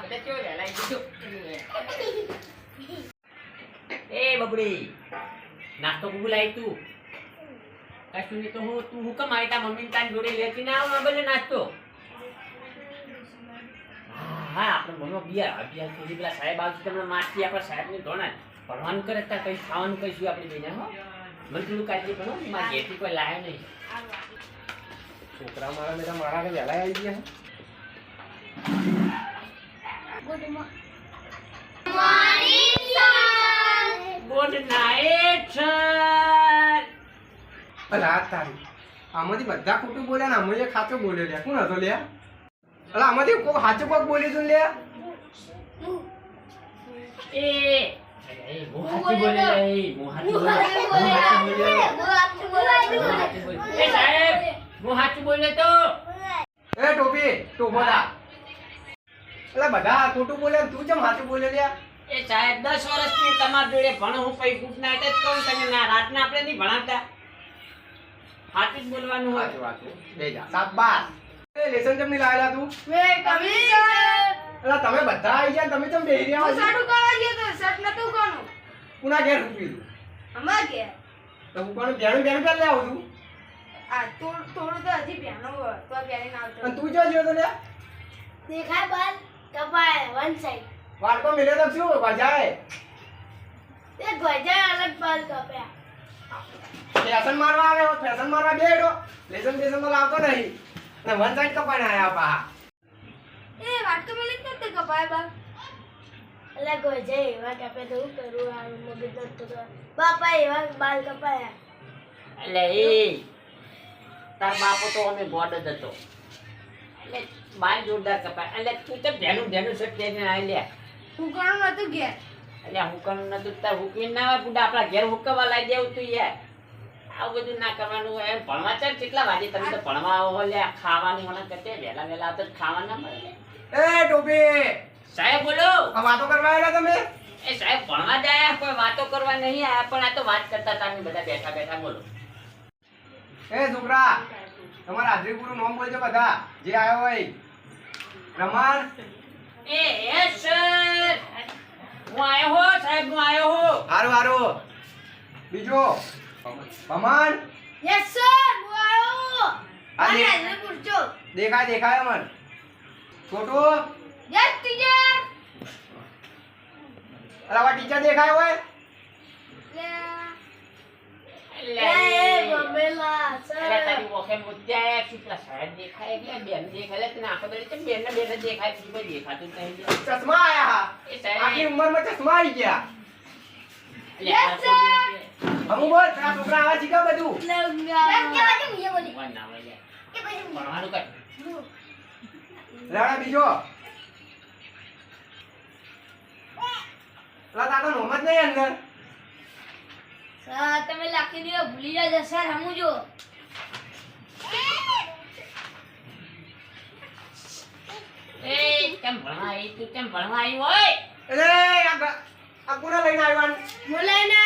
બધા કેવો વેલાઈ દીધો. એ બબડી નાસ્તો કુકુ લાવી તું કશું નહીં તો તું હુકમ આવી તા મમ્મી તારી જોડે લેતી ના આવ બને નાસ્તો. હા આપણે મમ્મી બિયાર સુધી પેલા સાહેબ આવશે તમને મારતી આપણા સાહેબને ધોણા ભણવાનું કરે ત્યાં કઈ ખાવાનું કહીશું આપણે બેને. હો મને થોડું કાઢી ભણો મારા ઘેરથી કોઈ લાવ્યો નહીં. છોકરા મારા કે વહેલા આવી ગયા. Good night sir. અલા તારી આમાંથી બધા ખોટું બોલ્યા ને આમાં ખાચો બોલ્યો લ્યા. કોણ હતો લ્યા? અલા આમાંથી કોઈ સાચું કોક બોલ્યું તું લ્યા. એ મોહાતી બોલે એ સાહેબ મોહાતી બોલે તો એ ટોપી તું બોલા. અલા બધા ખોટું બોલ્યા તું કેમ સાચું બોલ્યો લ્યા? એ સાહેબ 10 વર્ષથી તમાર જોડે ભણો હું પઈ ગુડ નાઈટ જ કહું તમે ના રાતના આપણે નહીં ભણાવતા. સાચું જ બોલવાનું હોય. સાચું બે જા શાબાશ. એ લેસન કેમ નહીં લાવેલા તું? અલા તમે બધા આવી ગયા તમે કેમ બેહી રહ્યા છો? કુના ઘેર રૂપી તું? તો હું કોણ ઘેરું ઘેરું કર લે આવું તું? અને તું જો જો તો લે વાટકો મિલે તો શું વજાય ફેશન મારવા આવે ફેશન મારવા બેડો લેસન બેસન તો લાવતો નહીં ને વન સાઈડ કપાઈને આયા પા. એટલે એ તાર બાપો તો અમે ગોડ જ હતો એટલે બાય જોરદાર કપાય. એટલે તું તો ભેનું શર્ટ પહેરીને આવી લે. એટલે હુકમ નતું તાર હુકવી ના હોય બુડા આપણા ઘેર હુકવા લાવી દેવું તું યાર. આવું બધું ના કરવાનું હોય. એમ ભણવા ચાલ કેટલા વાગે તમે તો ભણવા આવો લે ખાવાનું મને કતે વહેલા વહેલા આવતો ખાવા ના મળે. એ ટોપી સાહેબ બોલો. આ વાતો કરવા આવ્યા તમે? એ સાહેબ ભણવા જ આયા કોઈ વાતો કરવા નહીં આયા પણ આ તો વાત કરતા હતા બધા બેઠા બેઠા. બોલો. એ છોકરા તમારા હાજરી પૂરું નામ બોલજો બધા જે આવ્યો હોય. રમણ એ યસ સર હું આયો હો સાહેબ હું આયો હો. હારું હારું. બીજો ભમણ દેખાય અમન. છોટું અલા ટીચર દેખાય હોય. એટલે તારી ઓખે મુદ્દા કેટલા સાહેબ દેખાય એટલે બેન દેખાય તને આખો દડી તો બેન જ દેખાય બીજું કોઈ દેખાતું જ નહીં. ચશ્મા આયા હા. એ સાહેબ આખી ઉંમરમાં ચશ્મા આવી ગયા. એટલે હમુ બોલ તારા છોકરા આવા શીખા બધું. ભણવાનું કર. લાડા બીજો લા તાતો નોમ જ નહીં અંદર. તમે લાખી દીવો ભૂલી જાય સર સમજો. એ કેમ ભણવા આવી તું કેમ ભણવા આવી હોય? એટલે આ કોના લઈને આવ્યા? મુલાઈને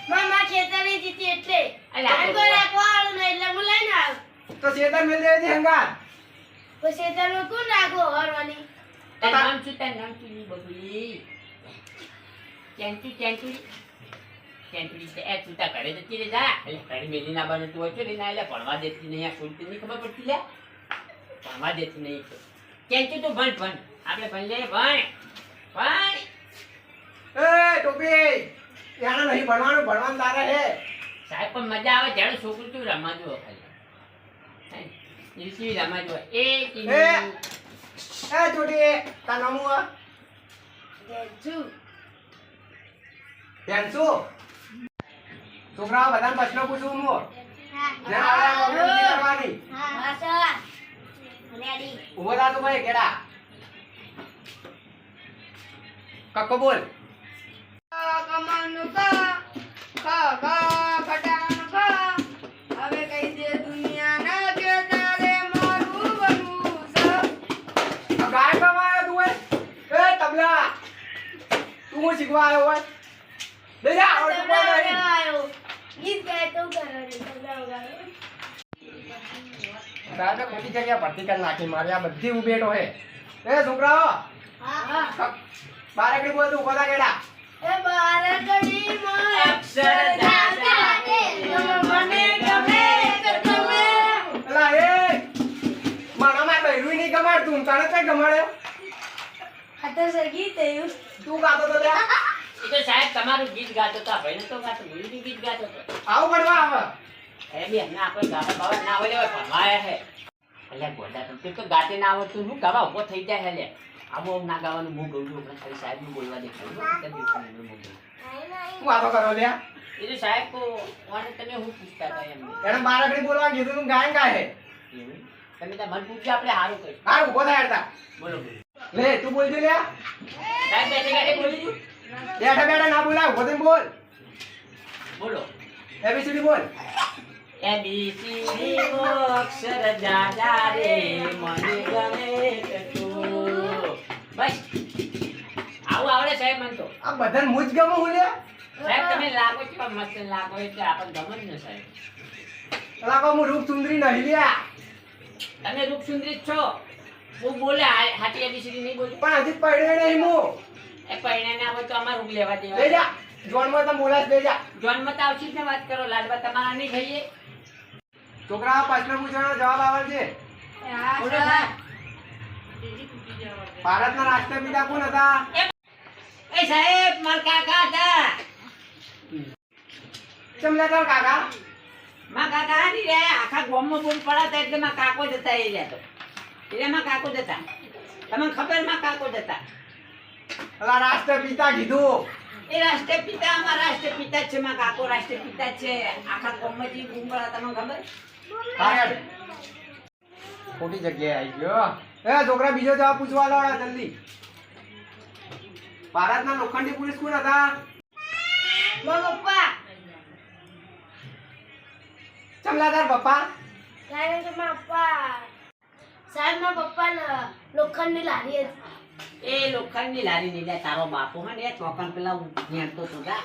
મામા ખેતરની જીતી એટલે અલ્યા. કોઈ રાખવાળું નહીં એટલે મુલાઈને આવ. તો ચેતન મિલ દેવી હંગાર. પછી ખેતરમાં કોણ રાખો હરવાની? તારું નામ શું બબુલી? ચેન્ટુડી એ તું તાર ઘરે જતી રે જા. એટલે ઘરે મેલી ના બને તું હોય છો ને એટલે ભણવા દેતી નહીં. આ છોડતી નહીં ખબર પડતી લે ભણવા દેતી નહીં. ચેન્ટુ તું ભણ આપણે ભણ લે ભણ. એ ટોપી યાર નહીં ભણવાનું તારે હે. સાહેબ પણ મજા આવે જ્યારે છોકરું તું રમવા જુઓ ખાલી નીચી રમવા જુઓ. એ ચોટી તાર નામ હું બેનસુ. છોકરાઓ બધાને પ્રશ્ન પૂછું હું. કરવાની હા સર રેડી. ઉભો થા તું ભાઈ કેડા કક્કો બોલ. કમાનું કા ફટાનું કા હવે કઈ દે દુનિયાના કે તારે મારું બનવું છે. આ ગાય ગાવા આવ્યો તું હોય? એ તબલા તું હું શીખવા આવ્યો હોય? બે જા આવડતું કોઈ નહીં. આયો ગીત ગાય તો કરે તબલા વગાડે. તારે ખોટી જગ્યા ભરતી કરી નાખી મારી આ બધી ઉભેટો હે. એ છોકરાઓ હા. બારકડી બોલ તું ઉભો થા કેડા એ બારકડીમાં અક્ષર દાદા રે, મને ગમે કે તમે. અલા એ મારા માં બૈરું નહીં ગમાડ તું તને કઈ ગમાડે આ તો સગી થયું. તું ગાતો તો લ્યા એ તો સાહેબ તમારું ગીત ગાતો તો ભાઈને તો ગાતો ભૂલી ગીત ગાતો તો આવું ભણવા આવે એ બે ના આપણે ગાવા બાવા ના હોય ભણવાયા હે એટલે ગોડા તું તો ગાતે ના આવડતું હું ગાવા ઉભો થઈ જાય હે લે આવો ના ગાવાનું હું ગયું આપણે ખાલી સાહેબ નું બોલવા દેખાડું તું વાતો કરો લ્યા એ તો સાહેબ કો વાને તમે હું પૂછતા હતા એમ એને બારકડી બોલવા કીધું તું ગાયન ગાય હે એવું તમે તો મન પૂછ્યું આપણે સારું કર્યું હાર ઉભો થા હેડતા બોલો લે તું બોલજે લ્યા સાહેબ બેઠે ગાડે બોલી દઉં બેઠા બેઠા ના બોલાવ ઉભો થઈને બોલ બોલો એબીસીડી બોલ એબીસીડી અક્ષર દાદા રે મને ગમે કે તું બસ આવું આવડે સાહેબ મને તો આ બધાને મુજ ગમો હું લ્યા સાહેબ તમે લાગો છો મસ્ત લાગો એટલે આપણને ગમે જ ને સાહેબ લાગો હું રૂપ સુંદરી નહીં લ્યા તમે રૂપ સુંદરી જ છો હું બોલે હાથી એબીસીડી નહીં બોલી પણ હજી પડ્યો નહીં હું એ પરિણામે આવે તો અમારું રૂપ લેવા બે દેવા જા જોનમાં તમે બોલાશ બે જા જોનમાં તો આવશે જ ને વાત કરો લાડવા તમારા નહીં ખાઈએ છોકરા પ્રશ્ન પૂછવાનો જવાબ આવે છે બોલો સાહેબ ભારતના રાષ્ટ્રપિતા કોણ હતા એ સાહેબ મારા કાકા હતા ચમલા તાર કાકા માં કાકા ની રે આખા ગામમાં બોલ પડાતા એટલે માં કાકો જ હતા એ રહ્યા તો એટલે માં કાકો જ હતા તમને ખબર માં કાકો જ હતા અલા રાષ્ટ્રપિતા કીધું એ રાષ્ટ્રપિતા અમારા રાષ્ટ્રપિતા જ છે માં કાકો રાષ્ટ્રપિતા જ છે આખા ગામમાં જે બોલ પડા તમને ખબર આગળ ખોટી જગ્યાએ આવી ગયો એ છોકરા બીજો જવાબ પૂછવા લાવડા જલ્દી ભારતના લોખંડી પુરુષ કોણ હતા મારા પપ્પા. ચમલા તાર પપ્પા કારણ કે મારા પપ્પા સાહેબ મારા પપ્પાને લોખંડની લારી હતી. એ લોખંડની લારી નહીં લે તારો બાપો હે ને એ ચોકન પેલા નેણતો તો જા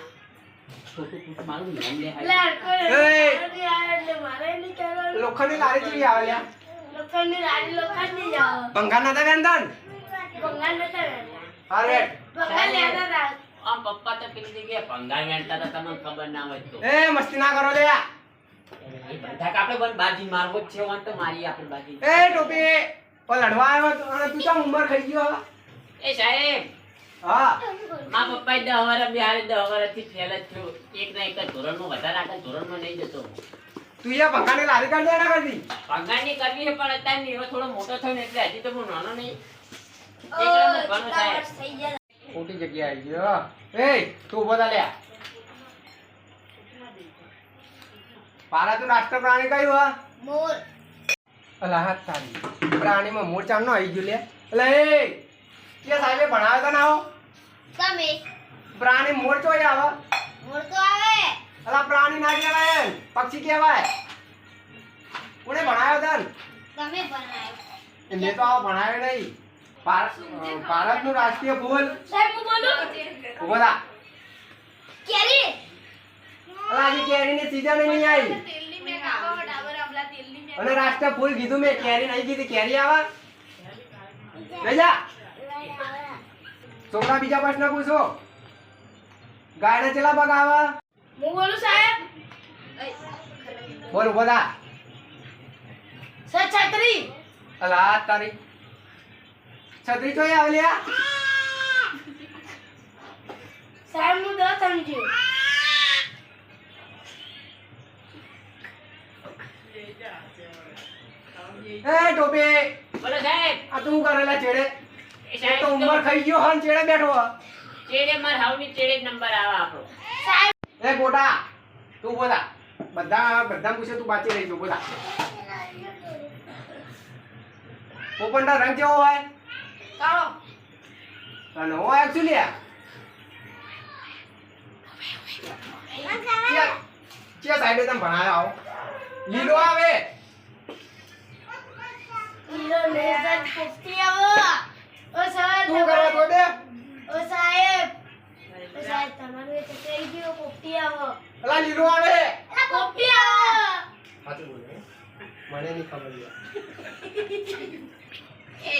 છોટું કુટ મારું નામ લે એટલે હરકો એ! લારી આવે એટલે મારે નહીં કરવાનું. લોખંડની લારી ચીવી આવે લ્યા લોખંડની લારી લોખંડની જ આવે. પંખા નતા વેંદન ભંગાર નતા રહેતા. અરે ભંગાર લેતા હતા. આમ પપ્પા તો પેલી જગ્યાએ ભંગાર વેણતા હતા તમને ખબર ના હોય તો એ મસ્તી ના કરો લ્યા એ બંધા આપણે બંધ બાજી મારવો જ છે વાન તો મારી આપણે બાજી એ ટોપી ઓ લડવા આવ્યો તો અને તું ચમ ઉંમર ખાઈ ગયો હવે? એ સાહેબ હા મા પપ્પા 10 વર્ષ બિહારે 10 વર્ષથી ફેલ જ થયો એક ના એક જ ધોરણમાં વધારે આગળ ધોરણમાં નહીં જતો તું યા પંખાની લારી કાઢ દે ના કરતી ભંગારની કરવી છે પણ અત્યારે એવો થોડો મોટો થયો ને એટલે હજી તો હું નાનો નહીં ઓ, એકલા ભણો સાહેબ વર્ષ થઈ ગયા. ખોટી જગ્યાએ આવી ગયો એ તું ઉભો થા લ્યા ભારતનું રાષ્ટ્ર પ્રાણી કયું હા મોર. અલા હાથ તારી પ્રાણીમાં મોર ચામનો આવી ગયો લે અલા એ કે સાહેબે ભણાવ્યો તો ના આવો તમે પ્રાણી મોર ચોય આવે મોર તો આવે. અલા પ્રાણી ના કહેવાય એમ, પક્ષી કહેવાય કોને ભણાવ્યો તન તમે બનાવ્યો. મેં તો આવો ભણાવ્યો નહીં ભારતનું રાષ્ટ્રીય ફૂલ સાહેબ હું બોલું. ઉભો થા કેરી. અલા હજી કેરીની સીઝન નહીં આવી તેલની મેં કાકા ડાબર આપલા તેલની મેં. અને રાષ્ટ્ર ફૂલ કીધું મેં કેરી નહીં કીધી કેરી આવે બેજા છોકરા બીજા પ્રશ્ન પૂછો ગાયના ચેલા પગ આવે હું બોલું સાહેબ. બોલ ઉભો થા સર છત્રી. અલા તારી છત્રી ચોય આવે લ્યા સાહેબ હું દસ સમજ્યું. એ ટોપી બોલો સાહેબ આ તું કરેલા ચેડે એ એ સાહેબ તો ઉંમર ખાઈ ગયો હન ચેડે બેઠો હ. ચેડે માર હાવની ચેડે જ નંબર આવે આપણો સાહેબ એ ગોટા તું બોલા બધા પૂછે તું બાચી રહી છો બોલા પોપંડા રંગ કેવો હોય કાળો. અને હોય એકચ્યુઅલી ચે સાઈડે તમે ભણાયો આવો લીલો આવે લીલો લેઝર પોપટી આવો. ઓ સર તું કરે તો બે ઓ સાહેબ. ઓ સાહેબ તમારું એ તો કહી ગયો પોપટી આવો. અલા લીલો આવે પોપટી આવો. સાચું બોલે મને નહીં ખબર યાર એ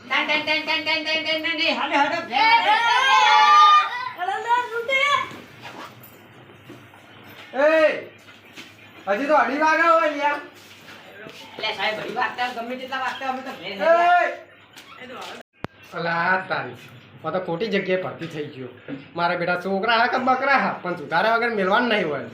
ટાન ટાન ટાન ટાન ટાન ટાન ટાન ટાન ટાન. હાલો હાલો હજી તો અઢી વાગ્યા હોય લ્યા એટલે સાહેબ બધી વાગતા ગમે તેટલા વાગતા અમે તો ભેર નથી. અલા તારી આ તો ખોટી જગ્યાએ ભરતી થઈ ગયો મારા બેટા છોકરા હા કે બકરા હા પણ સુધારા વગર મેળવાનું નહીં હોય